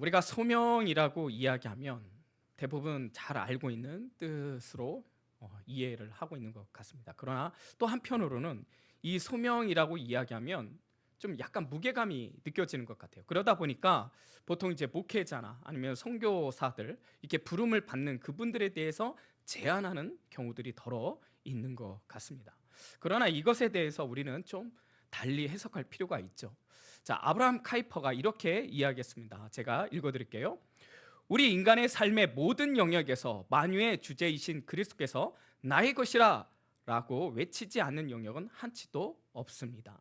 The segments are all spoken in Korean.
우리가 소명이라고 이야기하면 대부분 잘 알고 있는 뜻으로 이해를 하고 있는 것 같습니다. 그러나 또 한편으로는 이 소명이라고 이야기하면 좀 약간 무게감이 느껴지는 것 같아요. 그러다 보니까 보통 이제 목회자나 아니면 선교사들 이렇게 부름을 받는 그분들에 대해서 제한하는 경우들이 더러 있는 것 같습니다. 그러나 이것에 대해서 우리는 좀 달리 해석할 필요가 있죠. 자, 아브라함 카이퍼가 이렇게 이야기했습니다. 제가 읽어드릴게요. 우리 인간의 삶의 모든 영역에서 만유의 주제이신 그리스도께서 나의 것이라 라고 외치지 않는 영역은 한치도 없습니다.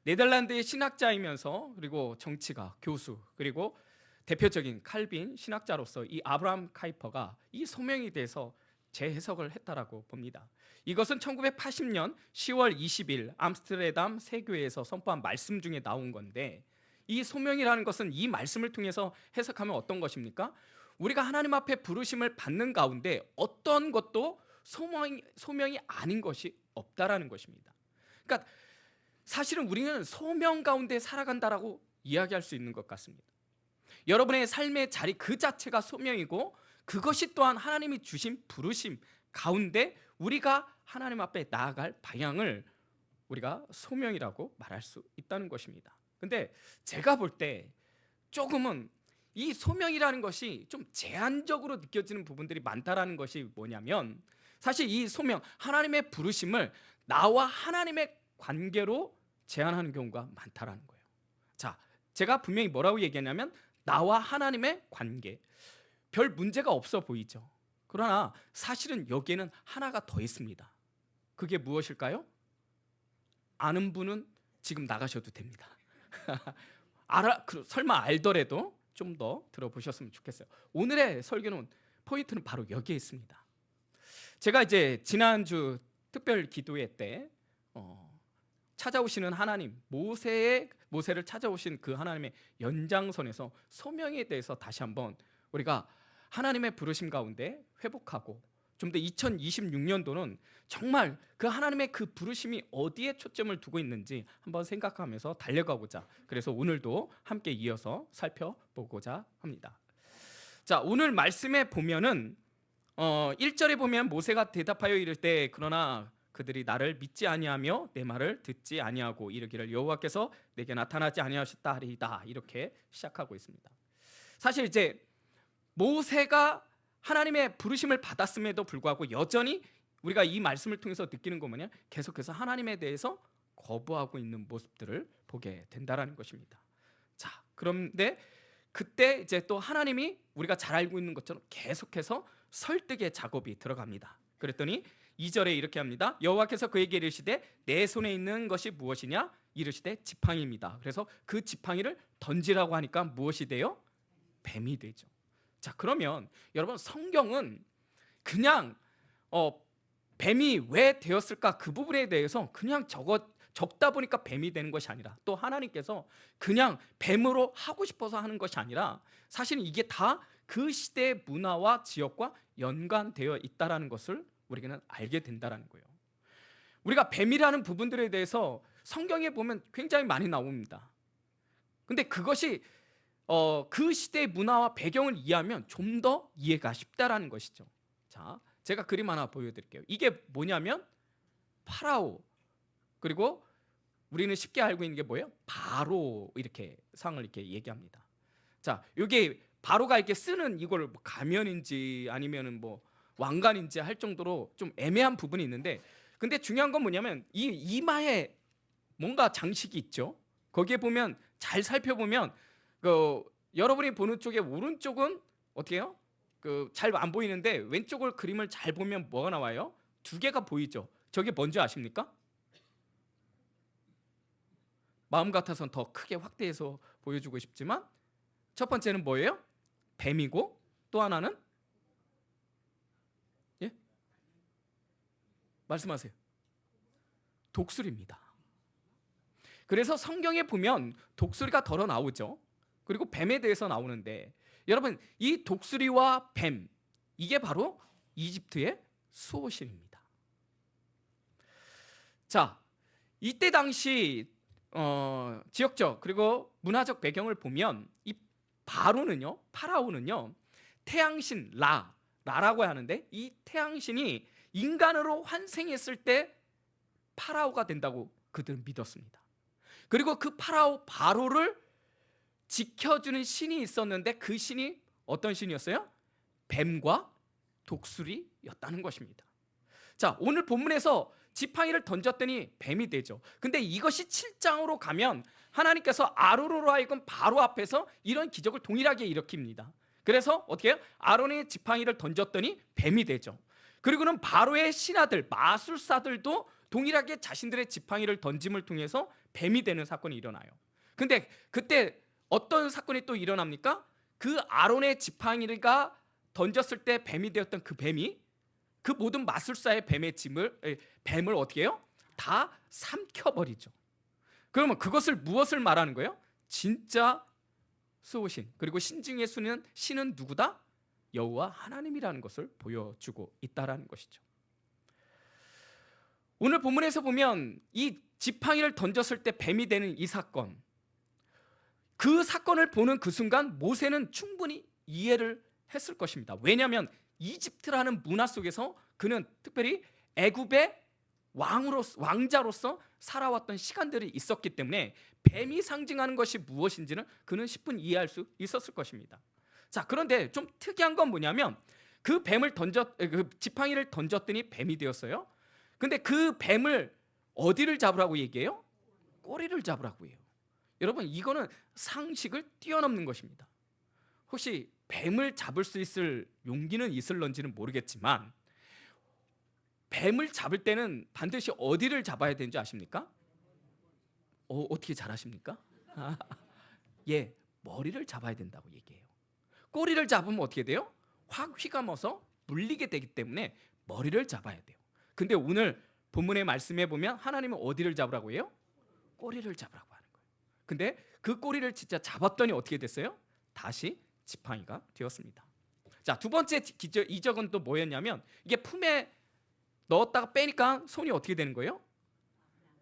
네덜란드의 신학자이면서 그리고 정치가, 교수, 그리고 대표적인 칼빈 신학자로서 이 아브라함 카이퍼가 이 소명에 대해서 재해석을 했다라고 봅니다. 이것은 1980년 10월 20일 암스테르담 세교회에서 선포한 말씀 중에 나온 건데, 이 소명이라는 것은 이 말씀을 통해서 해석하면 어떤 것입니까? 우리가 하나님 앞에 부르심을 받는 가운데 어떤 것도 소명이 아닌 것이 없다라는 것입니다. 그러니까 사실은 우리는 소명 가운데 살아간다라고 이야기할 수 있는 것 같습니다. 여러분의 삶의 자리 그 자체가 소명이고, 그것이 또한 하나님이 주신 부르심 가운데 우리가 하나님 앞에 나아갈 방향을 우리가 소명이라고 말할 수 있다는 것입니다. 근데 제가 볼 때 조금은 이 소명이라는 것이 좀 제한적으로 느껴지는 부분들이 많다라는 것이 뭐냐면, 사실 이 소명, 하나님의 부르심을 나와 하나님의 관계로 제한하는 경우가 많다라는 거예요. 자, 제가 분명히 뭐라고 얘기했냐면 나와 하나님의 관계, 별 문제가 없어 보이죠. 그러나 사실은 여기에는 하나가 더 있습니다. 그게 무엇일까요? 아는 분은 지금 나가셔도 됩니다. 설마 알더라도 좀 더 들어보셨으면 좋겠어요. 오늘의 설교는 포인트는 바로 여기에 있습니다. 제가 이제 지난주 특별 기도회 때 찾아오시는 하나님, 모세를 찾아오신 그 하나님의 연장선에서 소명에 대해서 다시 한번 우리가 하나님의 부르심 가운데 회복하고, 좀 더 2026년도는 정말 그 하나님의 그 부르심이 어디에 초점을 두고 있는지 한번 생각하면서 달려가고자, 그래서 오늘도 함께 이어서 살펴보고자 합니다. 자, 오늘 말씀에 보면은 1절에 보면 모세가 대답하여 이를 때 그러나 그들이 나를 믿지 아니하며 내 말을 듣지 아니하고 이르기를 여호와께서 내게 나타나지 아니하셨다 하리이다, 이렇게 시작하고 있습니다. 사실 이제 모세가 하나님의 부르심을 받았음에도 불구하고 여전히 우리가 이 말씀을 통해서 느끼는 거 뭐냐? 계속해서 하나님에 대해서 거부하고 있는 모습들을 보게 된다라는 것입니다. 자, 그런데 그때 이제 또 하나님이 우리가 잘 알고 있는 것처럼 계속해서 설득의 작업이 들어갑니다. 그랬더니 2절에 이렇게 합니다. 여호와께서 그에게 이르시되 내 손에 있는 것이 무엇이냐? 이르시되 지팡이입니다. 그래서 그 지팡이를 던지라고 하니까 무엇이 돼요? 뱀이 되죠. 자, 그러면 여러분, 성경은 그냥 뱀이 왜 되었을까 그 부분에 대해서 그냥 적다 보니까 뱀이 되는 것이 아니라, 또 하나님께서 그냥 뱀으로 하고 싶어서 하는 것이 아니라, 사실은 이게 다 그 시대의 문화와 지역과 연관되어 있다라는 것을 우리는 알게 된다라는 거예요. 우리가 뱀이라는 부분들에 대해서 성경에 보면 굉장히 많이 나옵니다. 근데 그것이 그 시대의 문화와 배경을 이해하면 좀 더 이해가 쉽다라는 것이죠. 자, 제가 그림 하나 보여드릴게요. 이게 뭐냐면 파라오, 그리고 우리는 쉽게 알고 있는 게 뭐예요? 바로, 이렇게 상을 이렇게 얘기합니다. 자, 이게 바로가 이렇게 쓰는 이걸 뭐 가면인지 아니면은 뭐 왕관인지 할 정도로 좀 애매한 부분이 있는데, 근데 중요한 건 뭐냐면 이 이마에 뭔가 장식이 있죠. 거기에 보면 잘 살펴보면 여러분이 보는 쪽에 오른쪽은 어떻게 해요? 잘 안 보이는데 왼쪽을 그림을 잘 보면 뭐가 나와요? 두 개가 보이죠. 저게 뭔지 아십니까? 마음 같아서는 더 크게 확대해서 보여주고 싶지만, 첫 번째는 뭐예요? 뱀이고, 또 하나는 예? 말씀하세요. 독수리입니다. 그래서 성경에 보면 독수리가 덜어 나오죠. 그리고 뱀에 대해서 나오는데, 여러분, 이 독수리와 뱀, 이게 바로 이집트의 수호신입니다. 자, 이때 당시 지역적 그리고 문화적 배경을 보면 이 파라오는요 태양신 라라고 하는데, 이 태양신이 인간으로 환생했을 때 파라오가 된다고 그들은 믿었습니다. 그리고 그 바로를 지켜주는 신이 있었는데, 그 신이 어떤 신이었어요? 뱀과 독수리였다는 것입니다. 자, 오늘 본문에서 지팡이를 던졌더니 뱀이 되죠. 근데 이것이 7장으로 가면 하나님께서 아론으로 하여금 바로 앞에서 이런 기적을 동일하게 일으킵니다. 그래서 어떻게 해요? 아론이 지팡이를 던졌더니 뱀이 되죠. 그리고는 바로의 신하들, 마술사들도 동일하게 자신들의 지팡이를 던짐을 통해서 뱀이 되는 사건이 일어나요. 근데 그때 어떤 사건이 또 일어납니까? 그 아론의 지팡이가 던졌을 때 뱀이 되었던 그 뱀이 그 모든 마술사의 뱀을 어떻게 해요? 다 삼켜버리죠. 그러면 그것을 무엇을 말하는 거예요? 진짜 수호신, 그리고 신중의 신은 누구다? 여호와 하나님이라는 것을 보여주고 있다라는 것이죠. 오늘 본문에서 보면 이 지팡이를 던졌을 때 뱀이 되는 이 사건, 그 사건을 보는 그 순간 모세는 충분히 이해를 했을 것입니다. 왜냐하면 이집트라는 문화 속에서 그는 특별히 애굽의 왕자로서 살아왔던 시간들이 있었기 때문에 뱀이 상징하는 것이 무엇인지는 그는 10분 이해할 수 있었을 것입니다. 자, 그런데 좀 특이한 건 뭐냐면 그 지팡이를 던졌더니 뱀이 되었어요. 근데 그 뱀을 어디를 잡으라고 얘기해요? 꼬리를 잡으라고 해요. 여러분, 이거는 상식을 뛰어넘는 것입니다. 혹시 뱀을 잡을 수 있을 용기는 있을런지는 모르겠지만 뱀을 잡을 때는 반드시 어디를 잡아야 되는지 아십니까? 어떻게 잘 아십니까? 예, 머리를 잡아야 된다고 얘기해요. 꼬리를 잡으면 어떻게 돼요? 확 휘감아서 물리게 되기 때문에 머리를 잡아야 돼요. 근데 오늘 본문의 말씀에 보면 하나님은 어디를 잡으라고 해요? 꼬리를 잡으라고 하는 거예요. 근데 그 꼬리를 진짜 잡았더니 어떻게 됐어요? 다시 지팡이가 되었습니다. 자, 두 번째 이적은 또 뭐였냐면 이게 품에 넣었다가 빼니까 손이 어떻게 되는 거예요?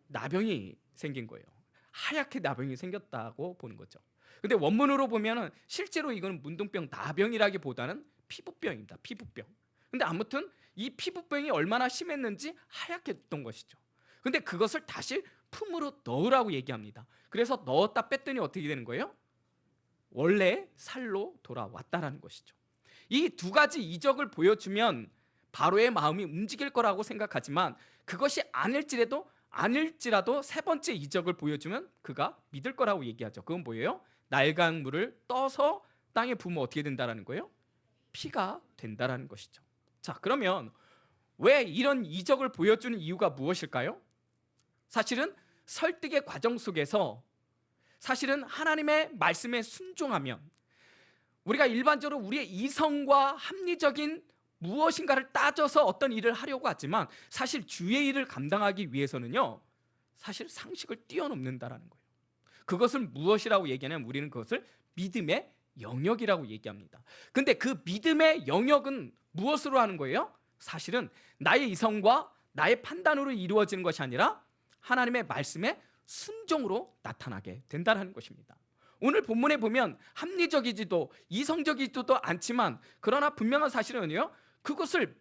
나병이 생긴 거예요. 하얗게 나병이 생겼다고 보는 거죠. 근데 원문으로 보면은 실제로 이거는 문둥병, 나병이라기보다는 피부병입니다. 피부병. 근데 아무튼 이 피부병이 얼마나 심했는지 하얗게 됐던 것이죠. 근데 그것을 다시 품으로 넣으라고 얘기합니다. 그래서 넣었다 뺐더니 어떻게 되는 거예요? 원래 살로 돌아왔다라는 것이죠. 이 두 가지 이적을 보여주면 바로의 마음이 움직일 거라고 생각하지만 그것이 아닐지라도 세 번째 이적을 보여주면 그가 믿을 거라고 얘기하죠. 그건 뭐예요? 날강물을 떠서 땅에 부으면 어떻게 된다라는 거예요? 피가 된다라는 것이죠. 자, 그러면 왜 이런 이적을 보여주는 이유가 무엇일까요? 사실은 설득의 과정 속에서 사실은 하나님의 말씀에 순종하면 우리가 일반적으로 우리의 이성과 합리적인 무엇인가를 따져서 어떤 일을 하려고 하지만 사실 주의 일을 감당하기 위해서는요, 사실 상식을 뛰어넘는다라는 거예요. 그것을 무엇이라고 얘기하냐면 우리는 그것을 믿음의 영역이라고 얘기합니다. 근데 그 믿음의 영역은 무엇으로 하는 거예요? 사실은 나의 이성과 나의 판단으로 이루어지는 것이 아니라 하나님의 말씀에 순종으로 나타나게 된다는 것입니다. 오늘 본문에 보면 합리적이지도 이성적이지도 않지만 그러나 분명한 사실은요, 그것을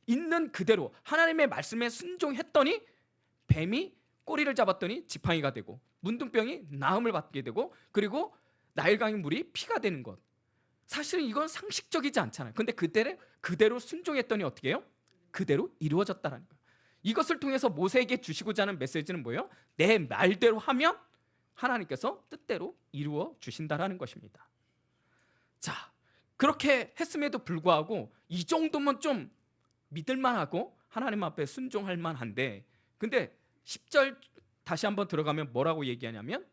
있는 그대로 하나님의 말씀에 순종했더니 뱀이 꼬리를 잡았더니 지팡이가 되고 문둥병이 나음을 받게 되고 그리고 나일강의 물이 피가 되는 것, 사실은 이건 상식적이지 않잖아요. 근데 그대로 순종했더니 어떻게 해요? 그대로 이루어졌다는 거예요. 이것을 통해서 모세에게 주시고자 하는 메시지는 뭐예요? 내 말대로 하면 하나님께서 뜻대로 이루어 주신다라는 것입니다. 자, 그렇게 했음에도 불구하고 이 정도면 좀 믿을만하고 하나님 앞에 순종할 만한데, 근데 10절 다시 한번 들어가면 뭐라고 얘기하냐면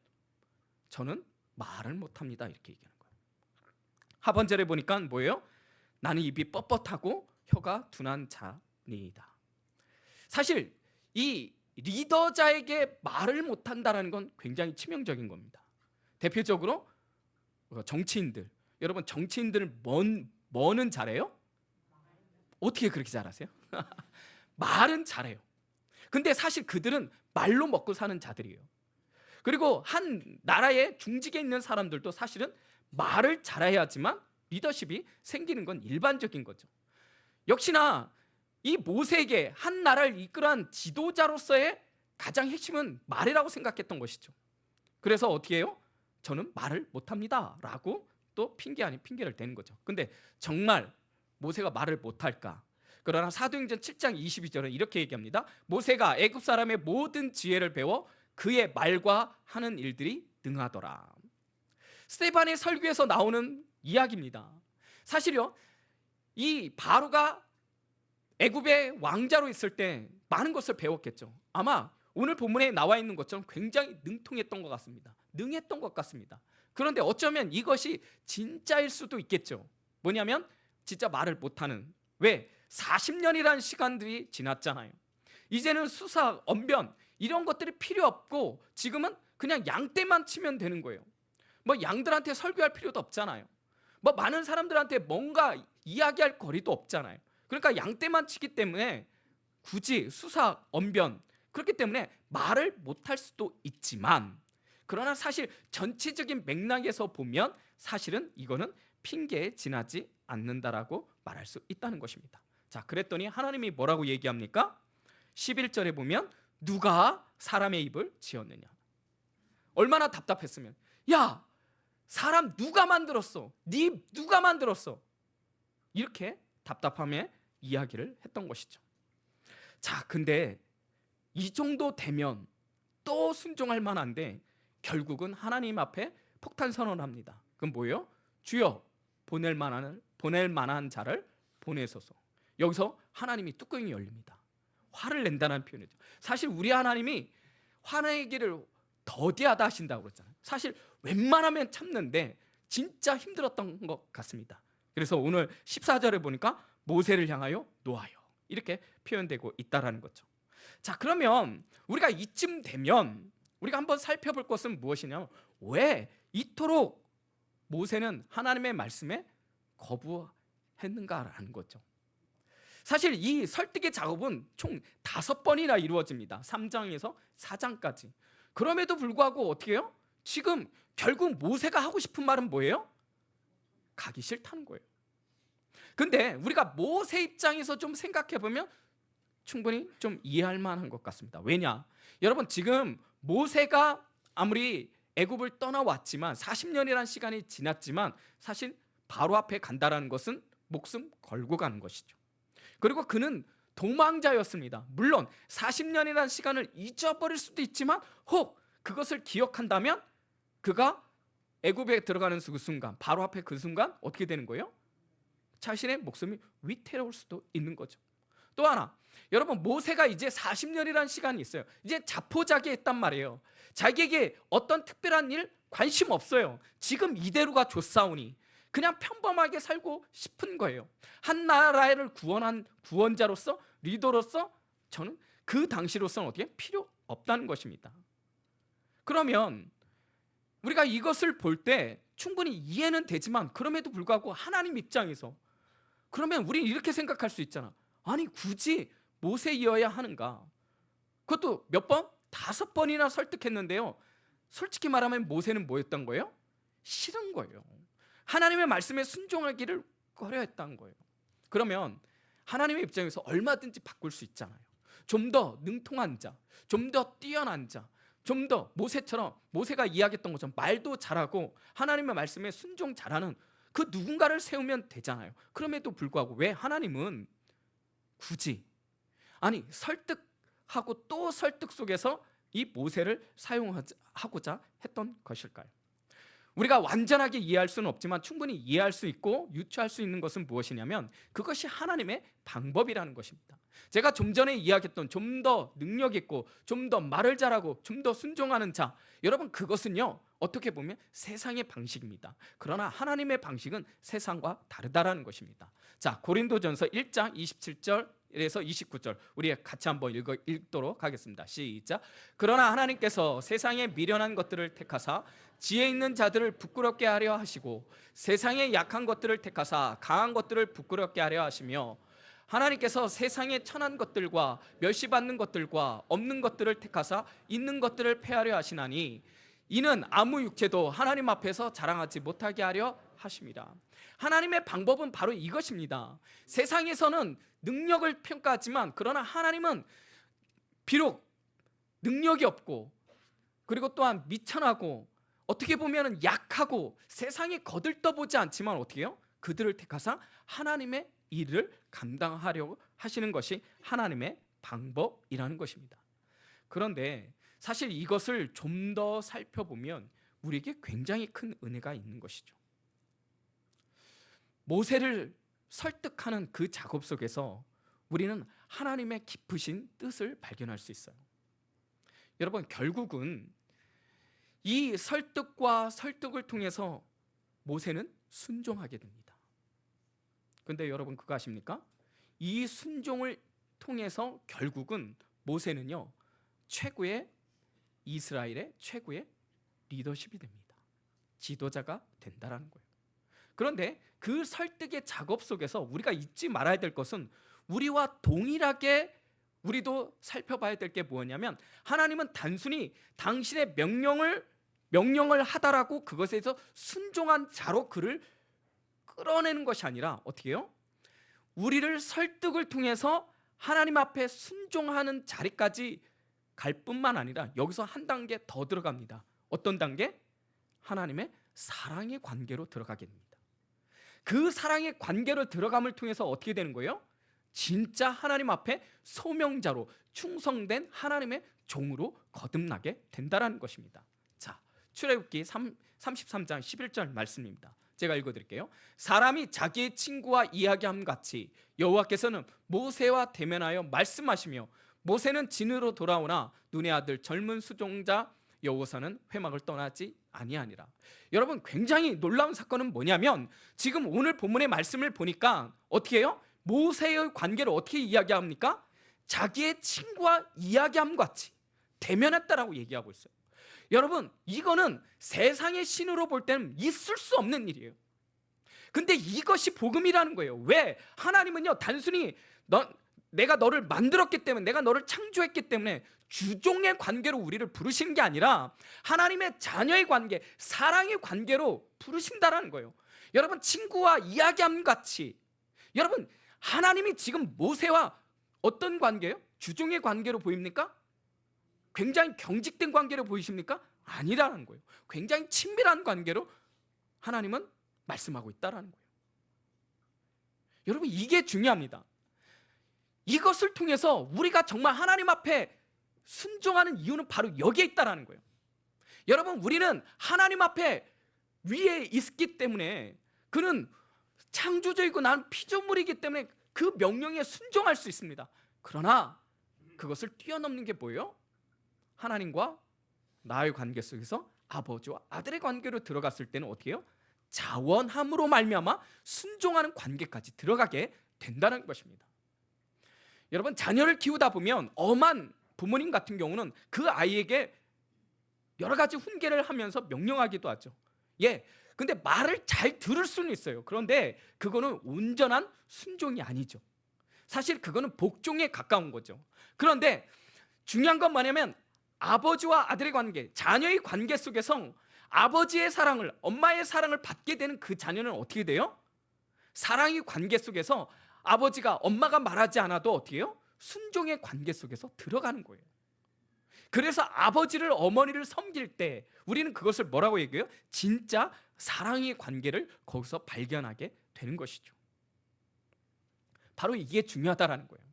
저는 말을 못합니다 이렇게 얘기하는 거예요. 하반절에 보니까 뭐예요? 나는 입이 뻣뻣하고 혀가 둔한 자니이다. 사실 이 리더자에게 말을 못한다는 건 굉장히 치명적인 겁니다. 대표적으로 정치인들, 여러분 정치인들은 뭐는 잘해요? 어떻게 그렇게 잘하세요? 말은 잘해요. 근데 사실 그들은 말로 먹고 사는 자들이에요. 그리고 한 나라의 중직에 있는 사람들도 사실은 말을 잘해야지만 리더십이 생기는 건 일반적인 거죠. 역시나 이 모세에게 한 나라를 이끌어한 지도자로서의 가장 핵심은 말이라고 생각했던 것이죠. 그래서 어떻게 해요? 저는 말을 못합니다 라고 또 핑계 아닌 핑계를 대는 거죠. 근데 정말 모세가 말을 못할까? 그러나 사도행전 7장 22절은 이렇게 얘기합니다. 모세가 애굽 사람의 모든 지혜를 배워 그의 말과 하는 일들이 능하더라. 스데반의 설교에서 나오는 이야기입니다. 사실요, 이 바로가 애굽의 왕자로 있을 때 많은 것을 배웠겠죠. 아마 오늘 본문에 나와 있는 것처럼 굉장히 능통했던 것 같습니다. 능했던 것 같습니다. 그런데 어쩌면 이것이 진짜일 수도 있겠죠. 뭐냐면 진짜 말을 못하는, 왜? 40년이라는 시간들이 지났잖아요. 이제는 수사, 언변 이런 것들이 필요 없고 지금은 그냥 양떼만 치면 되는 거예요. 뭐 양들한테 설교할 필요도 없잖아요. 뭐 많은 사람들한테 뭔가 이야기할 거리도 없잖아요. 그러니까 양떼만 치기 때문에 굳이 수사, 언변, 그렇기 때문에 말을 못할 수도 있지만, 그러나 사실 전체적인 맥락에서 보면 사실은 이거는 핑계에 지나지 않는다라고 말할 수 있다는 것입니다. 자, 그랬더니 하나님이 뭐라고 얘기합니까? 11절에 보면 누가 사람의 입을 지었느냐. 얼마나 답답했으면, 야, 사람 누가 만들었어? 네 누가 만들었어? 이렇게 답답함에 이야기를 했던 것이죠. 자, 근데 이 정도 되면 또 순종할 만한데 결국은 하나님 앞에 폭탄 선언합니다. 그건 뭐예요? 주여, 보낼 만한 자를 보내소서. 여기서 하나님이 뚜껑이 열립니다. 화를 낸다는 표현이죠. 사실 우리 하나님이 화내기를 더디하다 하신다고 그랬잖아요. 사실 웬만하면 참는데 진짜 힘들었던 것 같습니다. 그래서 오늘 14절에 보니까 모세를 향하여 노하여 이렇게 표현되고 있다라는 거죠. 자, 그러면 우리가 이쯤 되면 우리가 한번 살펴볼 것은 무엇이냐면, 왜 이토록 모세는 하나님의 말씀에 거부했는가라는 거죠. 사실 이 설득의 작업은 총 5번이나 이루어집니다. 3장에서 4장까지. 그럼에도 불구하고 어떻게 해요? 지금 결국 모세가 하고 싶은 말은 뭐예요? 가기 싫다는 거예요. 근데 우리가 모세 입장에서 좀 생각해 보면 충분히 좀 이해할 만한 것 같습니다. 왜냐? 여러분, 지금 모세가 아무리 애굽을 떠나왔지만 40년이라는 시간이 지났지만 사실 바로 앞에 간다라는 것은 목숨 걸고 가는 것이죠. 그리고 그는 도망자였습니다. 물론 40년이라는 시간을 잊어버릴 수도 있지만 혹 그것을 기억한다면 그가 애굽에 들어가는 그 순간, 바로 앞에 그 순간 어떻게 되는 거예요? 자신의 목숨이 위태로울 수도 있는 거죠. 또 하나, 여러분, 모세가 이제 40년이라는 시간이 있어요. 이제 자포자기했단 말이에요. 자기에게 어떤 특별한 일 관심 없어요. 지금 이대로가 좋사오니 그냥 평범하게 살고 싶은 거예요. 한 나라를 구원한 구원자로서, 리더로서 저는 그 당시로서는 어떻게 필요 없다는 것입니다. 그러면 우리가 이것을 볼 때 충분히 이해는 되지만 그럼에도 불구하고 하나님 입장에서 그러면 우리는 이렇게 생각할 수 있잖아. 아니, 굳이 모세이어야 하는가? 그것도 몇 번? 5번이나 설득했는데요. 솔직히 말하면 모세는 뭐였던 거예요? 싫은 거예요. 하나님의 말씀에 순종하기를 꺼려했던 거예요. 그러면 하나님의 입장에서 얼마든지 바꿀 수 있잖아요. 좀 더 능통한 자, 좀 더 뛰어난 자, 좀 더 모세처럼, 모세가 이야기했던 것처럼 말도 잘하고 하나님의 말씀에 순종 잘하는 그 누군가를 세우면 되잖아요. 그럼에도 불구하고 왜 하나님은 굳이, 아니, 설득하고 또 설득 속에서 이 모세를 사용하고자 했던 것일까요? 우리가 완전하게 이해할 수는 없지만 충분히 이해할 수 있고 유추할 수 있는 것은 무엇이냐면 그것이 하나님의 방법이라는 것입니다. 제가 좀 전에 이야기했던 좀 더 능력 있고 좀 더 말을 잘하고 좀 더 순종하는 자, 여러분, 그것은요 어떻게 보면 세상의 방식입니다. 그러나 하나님의 방식은 세상과 다르다라는 것입니다. 자, 고린도전서 1장 27절에서 29절 우리 같이 한번 읽도록 하겠습니다. 시작. 그러나 하나님께서 세상의 미련한 것들을 택하사 지혜 있는 자들을 부끄럽게 하려 하시고 세상의 약한 것들을 택하사 강한 것들을 부끄럽게 하려 하시며 하나님께서 세상의 천한 것들과 멸시받는 것들과 없는 것들을 택하사 있는 것들을 폐하려 하시나니 이는 아무 육체도 하나님 앞에서 자랑하지 못하게 하려 하심이라. 하나님의 방법은 바로 이것입니다. 세상에서는 능력을 평가하지만 그러나 하나님은 비록 능력이 없고 그리고 또한 미천하고 어떻게 보면 약하고 세상에 거들떠보지 않지만 어떻게 해요? 그들을 택하사 하나님의 일을 감당하려고 하시는 것이 하나님의 방법이라는 것입니다. 그런데 사실 이것을 좀 더 살펴보면 우리에게 굉장히 큰 은혜가 있는 것이죠. 모세를 설득하는 그 작업 속에서 우리는 하나님의 깊으신 뜻을 발견할 수 있어요. 여러분, 결국은 이 설득과 설득을 통해서 모세는 순종하게 됩니다. 근데 여러분 그거 아십니까? 이 순종을 통해서 결국은 모세는요, 이스라엘의 최고의 리더십이 됩니다. 지도자가 된다라는 거예요. 그런데 그 설득의 작업 속에서 우리가 잊지 말아야 될 것은 우리와 동일하게 우리도 살펴봐야 될 게 뭐냐면 하나님은 단순히 당신의 명령을 하다라고 그것에서 순종한 자로 그를 끌어내는 것이 아니라 어떻게 해요? 우리를 설득을 통해서 하나님 앞에 순종하는 자리까지 갈 뿐만 아니라 여기서 한 단계 더 들어갑니다. 어떤 단계? 하나님의 사랑의 관계로 들어가게 됩니다. 그 사랑의 관계로 들어감을 통해서 어떻게 되는 거예요? 진짜 하나님 앞에 소명자로 충성된 하나님의 종으로 거듭나게 된다는 것입니다. 자, 출애굽기 33장 11절 말씀입니다. 제가 읽어드릴게요. 사람이 자기의 친구와 이야기함 같이 여호와께서는 모세와 대면하여 말씀하시며 모세는 진으로 돌아오나 눈의 아들 젊은 수종자 여호사는 회막을 떠나지 아니하니라. 여러분, 굉장히 놀라운 사건은 뭐냐면 지금 오늘 본문의 말씀을 보니까 어떻게 해요? 모세의 관계를 어떻게 이야기합니까? 자기의 친구와 이야기함 같이 대면했다라고 얘기하고 있어요. 여러분, 이거는 세상의 신으로 볼 때는 있을 수 없는 일이에요. 근데 이것이 복음이라는 거예요. 왜? 하나님은요, 단순히 내가 너를 만들었기 때문에, 내가 너를 창조했기 때문에 주종의 관계로 우리를 부르시는 게 아니라 하나님의 자녀의 관계, 사랑의 관계로 부르신다라는 거예요. 여러분, 친구와 이야기함 같이, 여러분, 하나님이 지금 모세와 어떤 관계예요? 주종의 관계로 보입니까? 굉장히 경직된 관계로 보이십니까? 아니라는 거예요. 굉장히 친밀한 관계로 하나님은 말씀하고 있다라는 거예요. 여러분, 이게 중요합니다. 이것을 통해서 우리가 정말 하나님 앞에 순종하는 이유는 바로 여기에 있다라는 거예요. 여러분, 우리는 하나님 앞에 위에 있기 때문에 그는 창조주이고 나는 피조물이기 때문에 그 명령에 순종할 수 있습니다. 그러나 그것을 뛰어넘는 게 뭐예요? 하나님과 나의 관계 속에서 아버지와 아들의 관계로 들어갔을 때는 어떻게 해요? 자원함으로 말미암아 순종하는 관계까지 들어가게 된다는 것입니다. 여러분, 자녀를 키우다 보면 엄한 부모님 같은 경우는 그 아이에게 여러 가지 훈계를 하면서 명령하기도 하죠. 근데 말을 잘 들을 수는 있어요. 그런데 그거는 온전한 순종이 아니죠. 사실 그거는 복종에 가까운 거죠. 그런데 중요한 건 뭐냐면 아버지와 아들의 관계, 자녀의 관계 속에서 아버지의 사랑을, 엄마의 사랑을 받게 되는 그 자녀는 어떻게 돼요? 사랑의 관계 속에서 아버지가, 엄마가 말하지 않아도 어떻게 해요? 순종의 관계 속에서 들어가는 거예요. 그래서 아버지를, 어머니를 섬길 때 우리는 그것을 뭐라고 얘기해요? 진짜 사랑의 관계를 거기서 발견하게 되는 것이죠. 바로 이게 중요하다라는 거예요.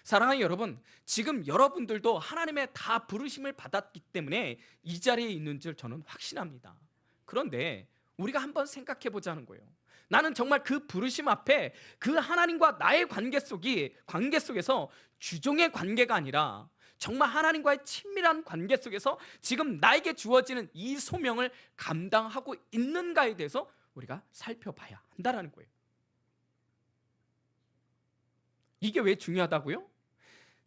사랑하는 여러분, 지금 여러분들도 하나님의 다 부르심을 받았기 때문에 이 자리에 있는 줄 저는 확신합니다. 그런데 우리가 한번 생각해 보자는 거예요. 나는 정말 그 부르심 앞에 그 하나님과 나의 관계 속에서 주종의 관계가 아니라 정말 하나님과의 친밀한 관계 속에서 지금 나에게 주어지는 이 소명을 감당하고 있는가에 대해서 우리가 살펴봐야 한다는 거예요. 이게 왜 중요하다고요?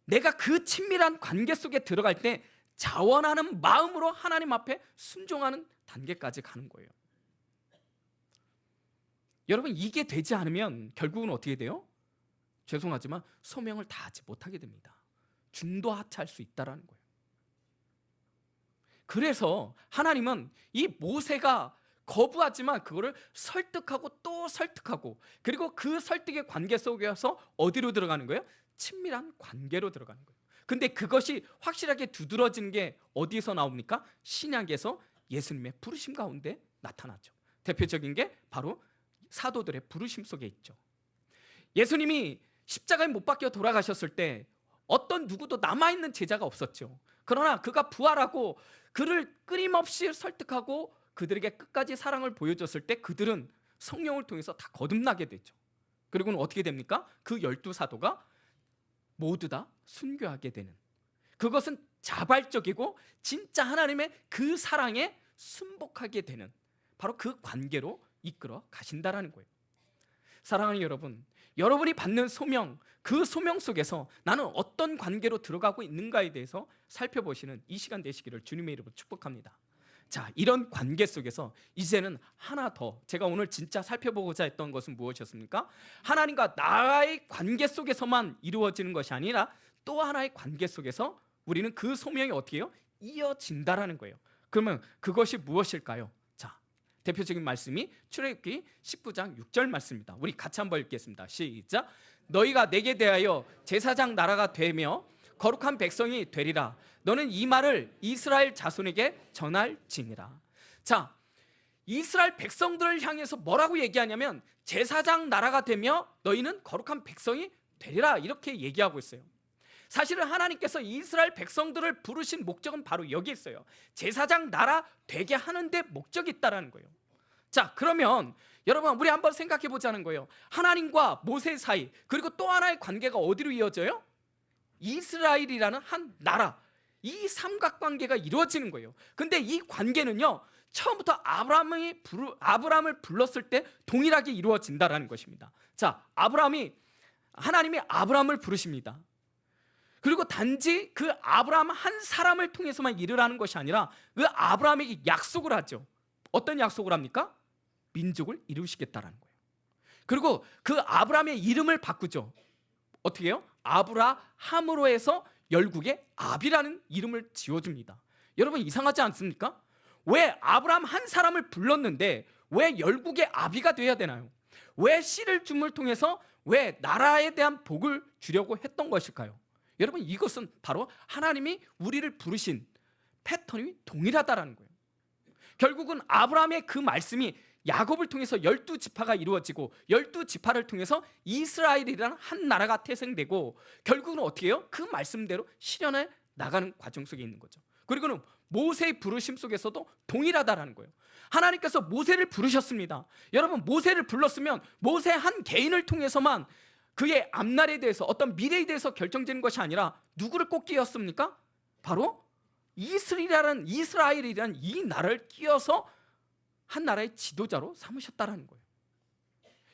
내가 그 친밀한 관계 속에 들어갈 때 자원하는 마음으로 하나님 앞에 순종하는 단계까지 가는 거예요. 여러분, 이게 되지 않으면 결국은 어떻게 돼요? 죄송하지만 소명을 다하지 못하게 됩니다. 중도하차할 수 있다는 거예요. 그래서 하나님은 이 모세가 거부하지만 그거를 설득하고 또 설득하고, 그리고 그 설득의 관계 속에서 어디로 들어가는 거예요? 친밀한 관계로 들어가는 거예요. 근데 그것이 확실하게 두드러지는 게 어디서 나옵니까? 신약에서 예수님의 부르심 가운데 나타나죠. 대표적인 게 바로 사도들의 부르심 속에 있죠. 예수님이 십자가에 못 박혀 돌아가셨을 때 어떤 누구도 남아있는 제자가 없었죠. 그러나 그가 부활하고 그를 끊임없이 설득하고 그들에게 끝까지 사랑을 보여줬을 때 그들은 성령을 통해서 다 거듭나게 되죠. 그리고는 어떻게 됩니까? 그 12사도가 모두 다 순교하게 되는, 그것은 자발적이고 진짜 하나님의 그 사랑에 순복하게 되는 바로 그 관계로 이끌어 가신다라는 거예요. 사랑하는 여러분, 여러분이 받는 소명, 그 소명 속에서 나는 어떤 관계로 들어가고 있는가에 대해서 살펴보시는 이 시간 되시기를 주님의 이름으로 축복합니다. 자, 이런 관계 속에서 이제는 하나 더, 제가 오늘 진짜 살펴보고자 했던 것은 무엇이었습니까? 하나님과 나의 관계 속에서만 이루어지는 것이 아니라 또 하나의 관계 속에서 우리는 그 소명이 어떻게 해요? 이어진다라는 거예요. 그러면 그것이 무엇일까요? 자, 대표적인 말씀이 출애굽기 19장 6절 말씀입니다. 우리 같이 한번 읽겠습니다. 시작. 너희가 내게 대하여 제사장 나라가 되며 거룩한 백성이 되리라. 너는 이 말을 이스라엘 자손에게 전할지니라. 자, 이스라엘 백성들을 향해서 뭐라고 얘기하냐면 제사장 나라가 되며 너희는 거룩한 백성이 되리라, 이렇게 얘기하고 있어요. 사실은 하나님께서 이스라엘 백성들을 부르신 목적은 바로 여기 있어요. 제사장 나라 되게 하는 데 목적이 있다라는 거예요. 자, 그러면 여러분, 우리 한번 생각해 보자는 거예요. 하나님과 모세 사이, 그리고 또 하나의 관계가 어디로 이어져요? 이스라엘이라는 한 나라, 이 삼각관계가 이루어지는 거예요. 근데 이 관계는요, 처음부터 아브라함을 불렀을 때 동일하게 이루어진다라는 것입니다. 자, 하나님이 아브라함을 부르십니다. 그리고 단지 그 아브라함 한 사람을 통해서만 일을 하는 것이 아니라 그 아브라함에게 약속을 하죠. 어떤 약속을 합니까? 민족을 이루시겠다라는 거예요. 그리고 그 아브라함의 이름을 바꾸죠. 어떻게 해요? 아브라함으로 해서 열국의 아비라는 이름을 지어줍니다. 여러분, 이상하지 않습니까? 왜 아브라함 한 사람을 불렀는데 왜 열국의 아비가 돼야 되나요? 왜 씨를 줌을 통해서 왜 나라에 대한 복을 주려고 했던 것일까요? 여러분, 이것은 바로 하나님이 우리를 부르신 패턴이 동일하다라는 거예요. 결국은 아브라함의 그 말씀이 야곱을 통해서 12지파가 이루어지고 12지파를 통해서 이스라엘이라는 한 나라가 태생되고, 결국은 어떻게 해요? 그 말씀대로 실현해 나가는 과정 속에 있는 거죠. 그리고는 모세의 부르심 속에서도 동일하다라는 거예요. 하나님께서 모세를 부르셨습니다. 여러분, 모세를 불렀으면 모세 한 개인을 통해서만 그의 앞날에 대해서, 어떤 미래에 대해서 결정되는 것이 아니라 누구를 꼭 끼웠습니까? 바로 이스라엘이라는 이 나라를 끼워서 한 나라의 지도자로 삼으셨다라는 거예요.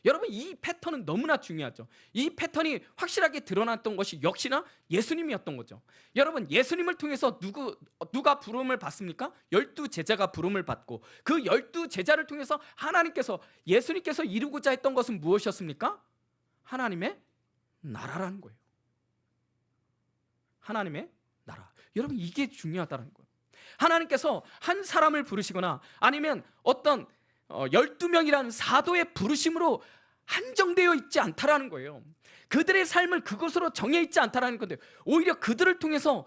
여러분, 이 패턴은 너무나 중요하죠. 이 패턴이 확실하게 드러났던 것이 역시나 예수님이었던 거죠. 여러분, 예수님을 통해서 누가 부름을 받습니까? 12제자가 부름을 받고, 그 12제자를 통해서 예수님께서 이루고자 했던 것은 무엇이었습니까? 하나님의 나라라는 거예요. 하나님의 나라. 여러분, 이게 중요하다는 거예요. 하나님께서 한 사람을 부르시거나 아니면 어떤 12명이라는 사도의 부르심으로 한정되어 있지 않다라는 거예요. 그들의 삶을 그것으로 정해 있지 않다라는 건데, 오히려 그들을 통해서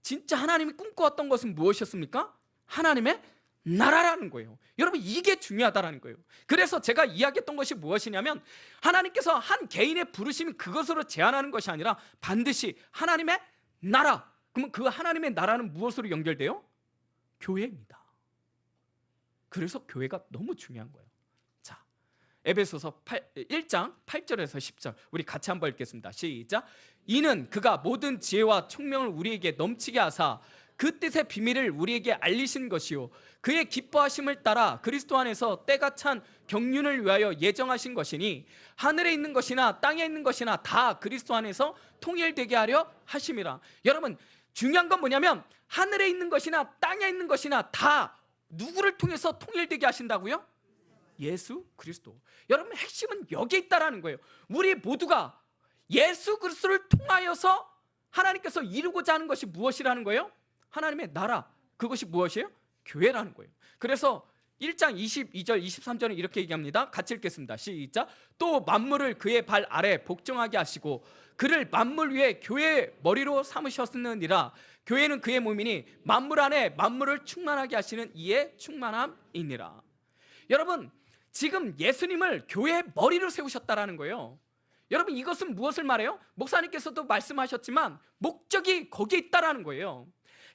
진짜 하나님이 꿈꿔왔던 것은 무엇이었습니까? 하나님의 나라라는 거예요. 여러분, 이게 중요하다라는 거예요. 그래서 제가 이야기했던 것이 무엇이냐면, 하나님께서 한 개인의 부르심이 그것으로 제한하는 것이 아니라 반드시 하나님의 나라. 그러면 그 하나님의 나라는 무엇으로 연결돼요? 교회입니다. 그래서 교회가 너무 중요한 거예요. 자, 에베소서 1장 8절에서 10절 우리 같이 한번 읽겠습니다. 시작. 이는 그가 모든 지혜와 총명을 우리에게 넘치게 하사 그 뜻의 비밀을 우리에게 알리신 것이요, 그의 기뻐하심을 따라 그리스도 안에서 때가 찬 경륜을 위하여 예정하신 것이니 하늘에 있는 것이나 땅에 있는 것이나 다 그리스도 안에서 통일되게 하려 하심이라. 여러분, 중요한 건 뭐냐면 하늘에 있는 것이나 땅에 있는 것이나 다 누구를 통해서 통일되게 하신다고요? 예수 그리스도. 여러분, 핵심은 여기에 있다라는 거예요. 우리 모두가 예수 그리스도를 통하여서 하나님께서 이루고자 하는 것이 무엇이라는 거예요? 하나님의 나라, 그것이 무엇이에요? 교회라는 거예요. 그래서 1장 22절 23절은 이렇게 얘기합니다. 같이 읽겠습니다. 시작. 또 만물을 그의 발 아래 복종하게 하시고 그를 만물 위에 교회의 머리로 삼으셨느니라. 교회는 그의 몸이니 만물 안에 만물을 충만하게 하시는 이의 충만함이니라. 여러분, 지금 예수님을 교회의 머리로 세우셨다라는 거예요. 여러분, 이것은 무엇을 말해요? 목사님께서도 말씀하셨지만 목적이 거기에 있다라는 거예요.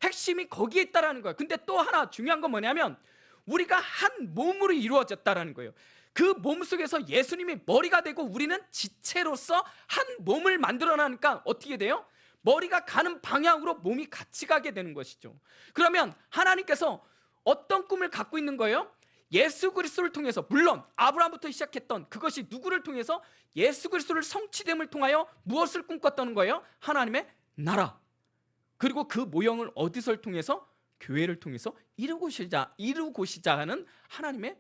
핵심이 거기에 있다라는 거예요. 근데 또 하나 중요한 건 뭐냐면 우리가 한 몸으로 이루어졌다라는 거예요. 그 몸 속에서 예수님이 머리가 되고 우리는 지체로서 한 몸을 만들어나니까 어떻게 돼요? 머리가 가는 방향으로 몸이 같이 가게 되는 것이죠. 그러면 하나님께서 어떤 꿈을 갖고 있는 거예요? 예수 그리스도를 통해서, 물론 아브라함부터 시작했던 그것이 누구를 통해서? 예수 그리스도를 성취됨을 통하여 무엇을 꿈꿨던 거예요? 하나님의 나라. 그리고 그 모형을 어디서를 통해서? 교회를 통해서 이루고시자 하는 하나님의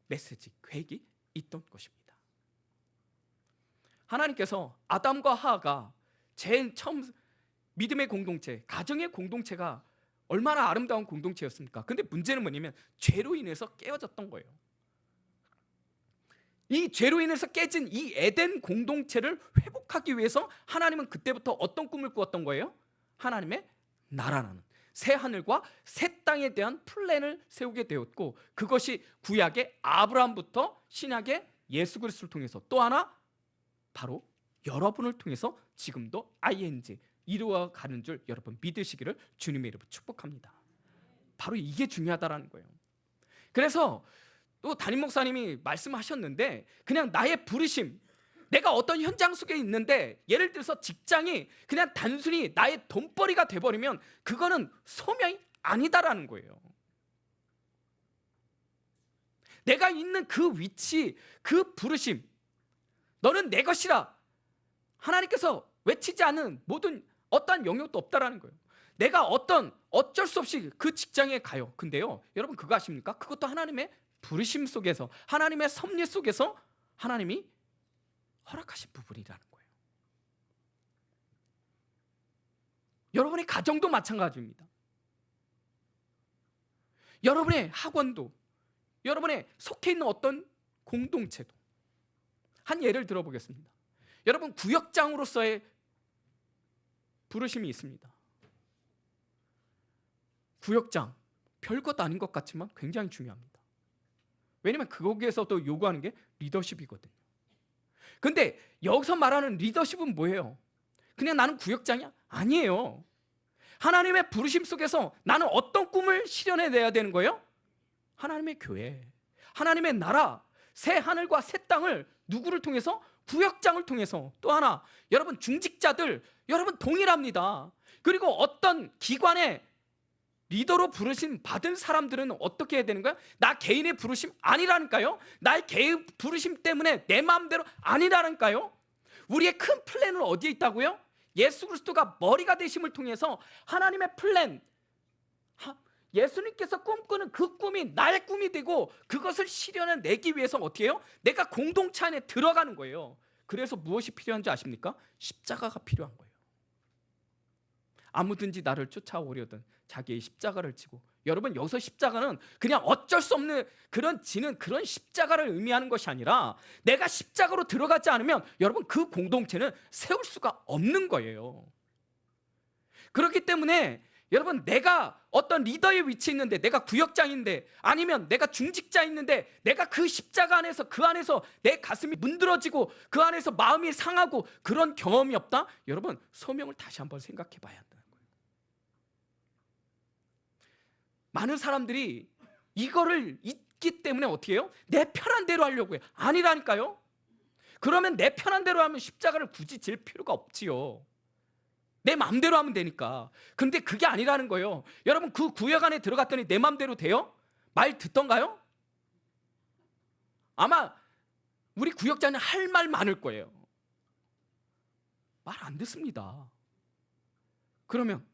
메시지, 계획이 있던 것입니다. 하나님께서 아담과 하와가 제일 처음 믿음의 공동체, 가정의 공동체가 얼마나 아름다운 공동체였습니까? 근데 문제는 뭐냐면 죄로 인해서 깨어졌던 거예요. 이 죄로 인해서 깨진 이 에덴 공동체를 회복하기 위해서 하나님은 그때부터 어떤 꿈을 꾸었던 거예요? 하나님의 나라라는 새 하늘과 새 땅에 대한 플랜을 세우게 되었고, 그것이 구약의 아브라함부터 신약의 예수 그리스도를 통해서, 또 하나 바로 여러분을 통해서 지금도 ING 이루어가는 줄 여러분 믿으시기를 주님의 이름으로 축복합니다. 바로 이게 중요하다라는 거예요. 그래서 또 담임 목사님이 말씀하셨는데, 그냥 나의 부르심, 내가 어떤 현장 속에 있는데 예를 들어서 직장이 그냥 단순히 나의 돈벌이가 돼버리면 그거는 소명이 아니다라는 거예요. 내가 있는 그 위치, 그 부르심, 너는 내 것이라 하나님께서 외치지 않은 모든 어떠한 영역도 없다라는 거예요. 내가 어쩔 수 없이 그 직장에 가요. 근데요, 여러분 그거 아십니까? 그것도 하나님의 부르심 속에서, 하나님의 섭리 속에서 하나님이 허락하신 부분이라는 거예요. 여러분의 가정도 마찬가지입니다. 여러분의 학원도, 여러분의 속해 있는 어떤 공동체도. 한 예를 들어보겠습니다. 여러분, 구역장으로서의 부르심이 있습니다. 구역장, 별것 아닌 것 같지만 굉장히 중요합니다. 왜냐하면 거기에서도 요구하는 게 리더십이거든요. 근데 여기서 말하는 리더십은 뭐예요? 그냥 나는 구역장이야? 아니에요. 하나님의 부르심 속에서 나는 어떤 꿈을 실현해내야 되는 거예요? 하나님의 교회, 하나님의 나라, 새 하늘과 새 땅을 누구를 통해서? 구역장을 통해서. 또 하나, 여러분 중직자들, 여러분 동일합니다. 그리고 어떤 기관의 리더로 부르심 받은 사람들은 어떻게 해야 되는 거야? 나 개인의 부르심 아니라니까요. 나의 개인 부르심 때문에 내 마음대로 아니라니까요. 우리의 큰 플랜은 어디에 있다고요? 예수 그리스도가 머리가 되심을 통해서 하나님의 플랜, 예수님께서 꿈꾸는 그 꿈이 나의 꿈이 되고 그것을 실현해내기 위해서 어떻게 해요? 내가 공동체 안에 들어가는 거예요. 그래서 무엇이 필요한지 아십니까? 십자가가 필요한 거예요. 아무든지 나를 쫓아오려든 자기의 십자가를 지고. 여러분, 여기서 십자가는 그냥 어쩔 수 없는 그런 지는 그런 십자가를 의미하는 것이 아니라, 내가 십자가로 들어가지 않으면 여러분 그 공동체는 세울 수가 없는 거예요. 그렇기 때문에 여러분, 내가 어떤 리더의 위치에 있는데, 내가 구역장인데, 아니면 내가 중직자에 있는데, 내가 그 십자가 안에서, 그 안에서 내 가슴이 문드러지고 그 안에서 마음이 상하고 그런 경험이 없다? 여러분, 소명을 다시 한번 생각해 봐야 한다는 거예요. 많은 사람들이 이거를 잊기 때문에 어떻게 해요? 내 편한 대로 하려고 해요. 아니라니까요. 그러면 내 편한 대로 하면 십자가를 굳이 질 필요가 없지요. 내 마음대로 하면 되니까. 근데 그게 아니라는 거예요. 여러분, 그 구역 안에 들어갔더니 내 마음대로 돼요? 말 듣던가요? 아마 우리 구역자는 할 말 많을 거예요. 말 안 듣습니다. 그러면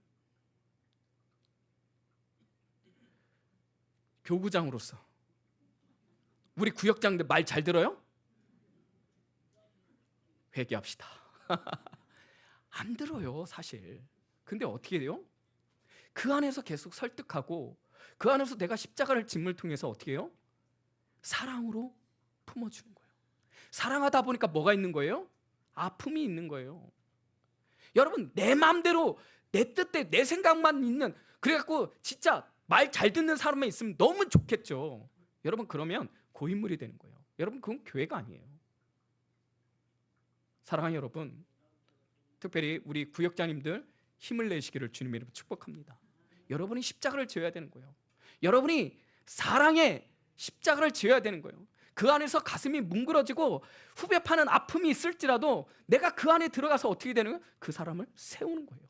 교구장으로서 우리 구역장들 말 잘 들어요? 회개합시다. 안 들어요, 사실. 근데 어떻게 돼요? 그 안에서 계속 설득하고 그 안에서 내가 십자가를 짐을 통해서 어떻게 해요? 사랑으로 품어주는 거예요. 사랑하다 보니까 뭐가 있는 거예요? 아픔이 있는 거예요. 여러분, 내 마음대로 내 뜻대로 내 생각만 있는, 그래갖고 진짜 말 잘 듣는 사람만 있으면 너무 좋겠죠. 여러분, 그러면 고인물이 되는 거예요. 여러분, 그건 교회가 아니에요. 사랑하는 여러분, 특별히 우리 구역장님들 힘을 내시기를 주님의 이름으로 축복합니다. 여러분이 십자가를 져야 되는 거예요. 여러분이 사랑의 십자가를 지어야 되는 거예요. 그 안에서 가슴이 뭉그러지고 후벼 파는 아픔이 있을지라도 내가 그 안에 들어가서 어떻게 되는 거예요? 그 사람을 세우는 거예요.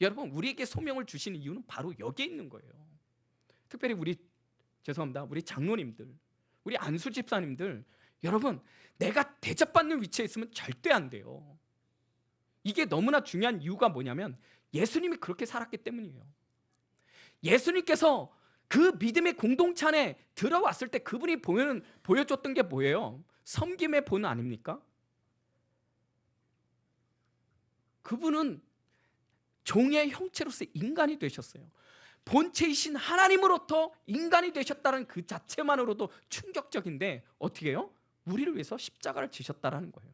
여러분, 우리에게 소명을 주시는 이유는 바로 여기에 있는 거예요. 특별히 우리 장로님들, 우리 안수 집사님들, 여러분, 내가 대접받는 위치에 있으면 절대 안 돼요. 이게 너무나 중요한 이유가 뭐냐면 예수님이 그렇게 살았기 때문이에요. 예수님께서 그 믿음의 공동체 안에 들어왔을 때 그분이 보여줬던 게 뭐예요? 섬김의 본 아닙니까? 그분은 종의 형체로서 인간이 되셨어요. 본체이신 하나님으로부터 인간이 되셨다는 그 자체만으로도 충격적인데 어떻게 해요? 우리를 위해서 십자가를 지셨다라는 거예요.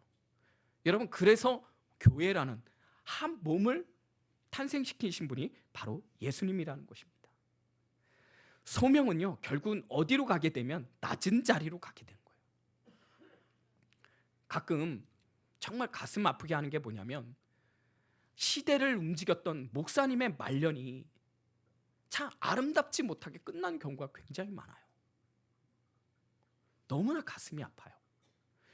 여러분, 그래서 교회라는 한 몸을 탄생시키신 분이 바로 예수님이라는 것입니다. 소명은요, 결국은 어디로 가게 되면 낮은 자리로 가게 되는 거예요. 가끔 정말 가슴 아프게 하는 게 뭐냐면 시대를 움직였던 목사님의 말년이 참 아름답지 못하게 끝난 경우가 굉장히 많아요. 너무나 가슴이 아파요.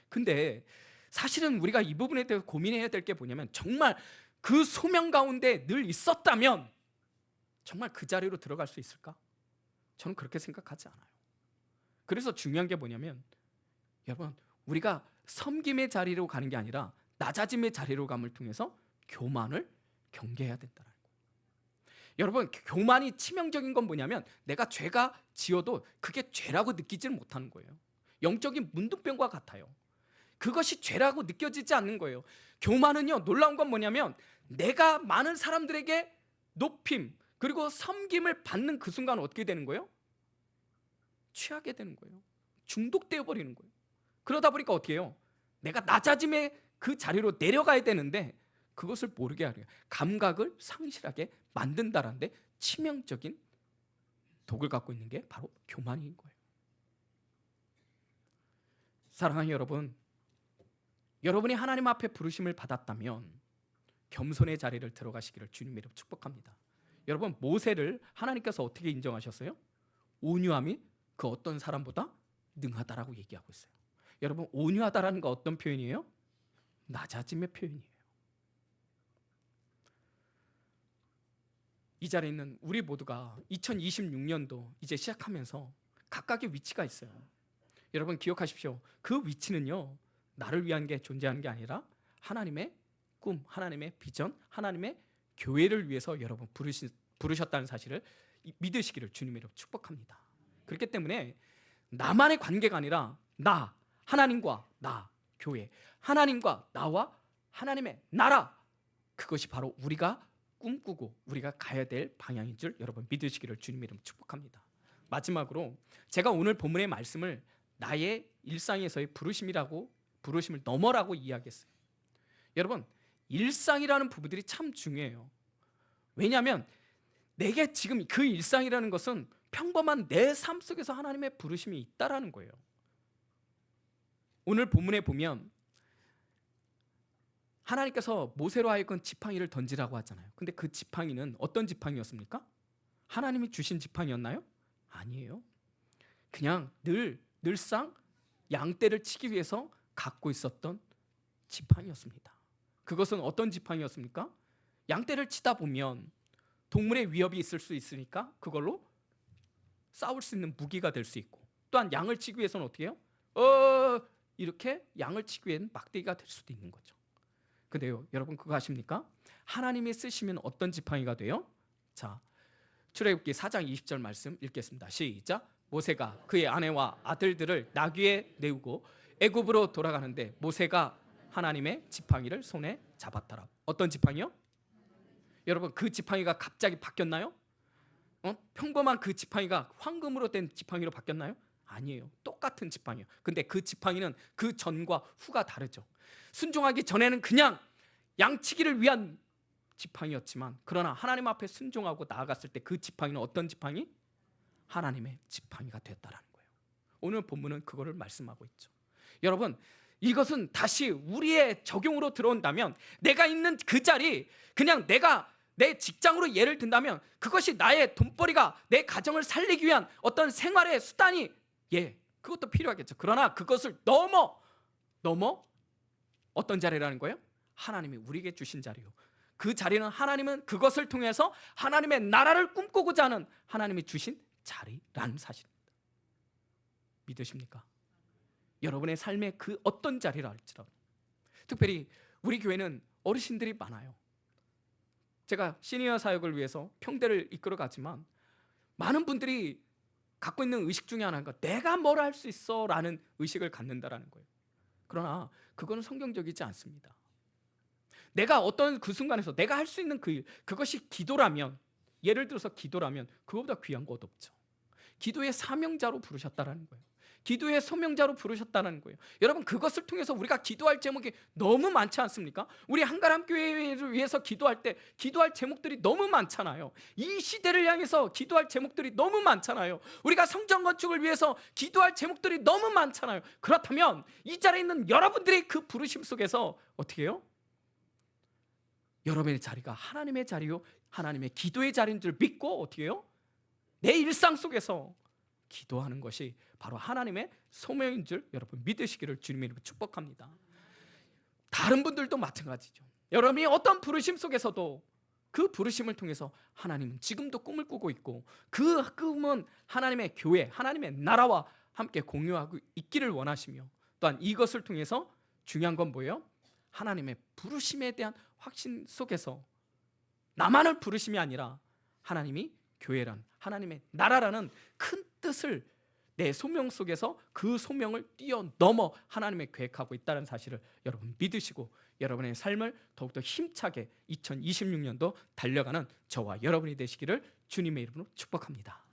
근데 사실은 우리가 이 부분에 대해서 고민해야 될 게 뭐냐면 정말 그 소명 가운데 늘 있었다면 정말 그 자리로 들어갈 수 있을까? 저는 그렇게 생각하지 않아요. 그래서 중요한 게 뭐냐면 여러분, 우리가 섬김의 자리로 가는 게 아니라 낮아짐의 자리로 감을 통해서 교만을 경계해야 된다는 거예요. 여러분, 교만이 치명적인 건 뭐냐면 내가 죄가 지어도 그게 죄라고 느끼지는 못하는 거예요. 영적인 문둥병과 같아요. 그것이 죄라고 느껴지지 않는 거예요. 교만은요, 놀라운 건 뭐냐면 내가 많은 사람들에게 높임 그리고 섬김을 받는 그 순간 어떻게 되는 거예요? 취하게 되는 거예요. 중독되어 버리는 거예요. 그러다 보니까 어떻게 해요? 내가 낮아짐의 그 자리로 내려가야 되는데 그것을 모르게 하려고 감각을 상실하게 만든다라는데 치명적인 독을 갖고 있는 게 바로 교만인 거예요. 사랑하는 여러분, 여러분이 하나님 앞에 부르심을 받았다면 겸손의 자리를 들어가시기를 주님의 이름으로 축복합니다. 여러분, 모세를 하나님께서 어떻게 인정하셨어요? 온유함이 그 어떤 사람보다 능하다라고 얘기하고 있어요. 여러분, 온유하다라는 거 어떤 표현이에요? 낮아짐의 표현이에요. 이 자리에 있는 우리 모두가 2026년도 이제 시작하면서 각각의 위치가 있어요. 여러분, 기억하십시오. 그 위치는요, 나를 위한 게 존재하는 게 아니라 하나님의 꿈, 하나님의 비전, 하나님의 교회를 위해서 여러분 부르셨다는 사실을 믿으시기를 주님의 이름으로 축복합니다. 그렇기 때문에 나만의 관계가 아니라 나, 하나님과 나, 교회, 하나님과 나와 하나님의 나라, 그것이 바로 우리가 꿈꾸고 우리가 가야 될 방향인 줄 여러분 믿으시기를 주님의 이름으로 축복합니다. 마지막으로 제가 오늘 본문의 말씀을 나의 일상에서의 부르심을 넘어라고 이야기했어요. 여러분, 일상이라는 부분들이 참 중요해요. 왜냐하면 내게 지금 그 일상이라는 것은 평범한 내 삶 속에서 하나님의 부르심이 있다라는 거예요. 오늘 본문에 보면 하나님께서 모세로 하여금 지팡이를 던지라고 하잖아요. 근데 그 지팡이는 어떤 지팡이였습니까? 하나님이 주신 지팡이였나요? 아니에요. 그냥 늘상 양떼를 치기 위해서 갖고 있었던 지팡이였습니다. 그것은 어떤 지팡이였습니까? 양떼를 치다 보면 동물의 위협이 있을 수 있으니까 그걸로 싸울 수 있는 무기가 될 수 있고, 또한 양을 치기 위해서는 어떻게 해요? 이렇게 양을 치기 위해서는 막대기가 될 수도 있는 거죠. 근데요, 여러분 그거 아십니까? 하나님이 쓰시면 어떤 지팡이가 돼요? 자, 출애굽기 4장 20절 말씀 읽겠습니다. 시작. 모세가 그의 아내와 아들들을 나귀에 내우고 애굽으로 돌아가는데 모세가 하나님의 지팡이를 손에 잡았더라. 어떤 지팡이요? 여러분, 그 지팡이가 갑자기 바뀌었나요? 평범한 그 지팡이가 황금으로 된 지팡이로 바뀌었나요? 아니에요. 똑같은 지팡이에요. 근데 그 지팡이는 그 전과 후가 다르죠. 순종하기 전에는 그냥 양치기를 위한 지팡이였지만, 그러나 하나님 앞에 순종하고 나아갔을 때 그 지팡이는 어떤 지팡이? 하나님의 지팡이가 되었다라는 거예요. 오늘 본문은 그거를 말씀하고 있죠. 여러분, 이것은 다시 우리의 적용으로 들어온다면, 내가 있는 그 자리, 그냥 내가 내 직장으로 예를 든다면 그것이 나의 돈벌이가, 내 가정을 살리기 위한 어떤 생활의 수단이, 그것도 필요하겠죠. 그러나 그것을 넘어 어떤 자리라는 거예요? 하나님이 우리에게 주신 자리요. 그 자리는 하나님은 그것을 통해서 하나님의 나라를 꿈꾸고자 하는 하나님이 주신 자리라는 사실입니다. 믿으십니까? 여러분의 삶의 그 어떤 자리라 할지라도. 특별히 우리 교회는 어르신들이 많아요. 제가 시니어 사역을 위해서 평대를 이끌어 가지만 많은 분들이 갖고 있는 의식 중에 하나가 내가 뭘 할 수 있어 라는 의식을 갖는다라는 거예요. 그러나 그거는 성경적이지 않습니다. 내가 어떤 그 순간에서 내가 할 수 있는 그 일, 그것이 기도라면, 예를 들어서 기도라면 그거보다 귀한 것 없죠. 기도의 사명자로 부르셨다라는 거예요. 기도의 소명자로 부르셨다는 거예요. 여러분, 그것을 통해서 우리가 기도할 제목이 너무 많지 않습니까? 우리 한가람 교회를 위해서 기도할 때 기도할 제목들이 너무 많잖아요. 이 시대를 향해서 기도할 제목들이 너무 많잖아요. 우리가 성전 건축을 위해서 기도할 제목들이 너무 많잖아요. 그렇다면 이 자리에 있는 여러분들이 그 부르심 속에서 어떻게 해요? 여러분의 자리가 하나님의 자리요, 하나님의 기도의 자리인 줄 믿고 어떻게 해요? 내 일상 속에서 기도하는 것이 바로 하나님의 소명인 줄 여러분 믿으시기를 주님의 이름으로 축복합니다. 다른 분들도 마찬가지죠. 여러분이 어떤 부르심 속에서도 그 부르심을 통해서 하나님은 지금도 꿈을 꾸고 있고, 그 꿈은 하나님의 교회, 하나님의 나라와 함께 공유하고 있기를 원하시며, 또한 이것을 통해서 중요한 건 뭐예요? 하나님의 부르심에 대한 확신 속에서 나만을 부르심이 아니라 하나님이 교회란, 하나님의 나라라는 큰 뜻을 내 소명 속에서 그 소명을 뛰어넘어 하나님의 계획하고 있다는 사실을 여러분 믿으시고, 여러분의 삶을 더욱더 힘차게 2026년도 달려가는 저와 여러분이 되시기를 주님의 이름으로 축복합니다.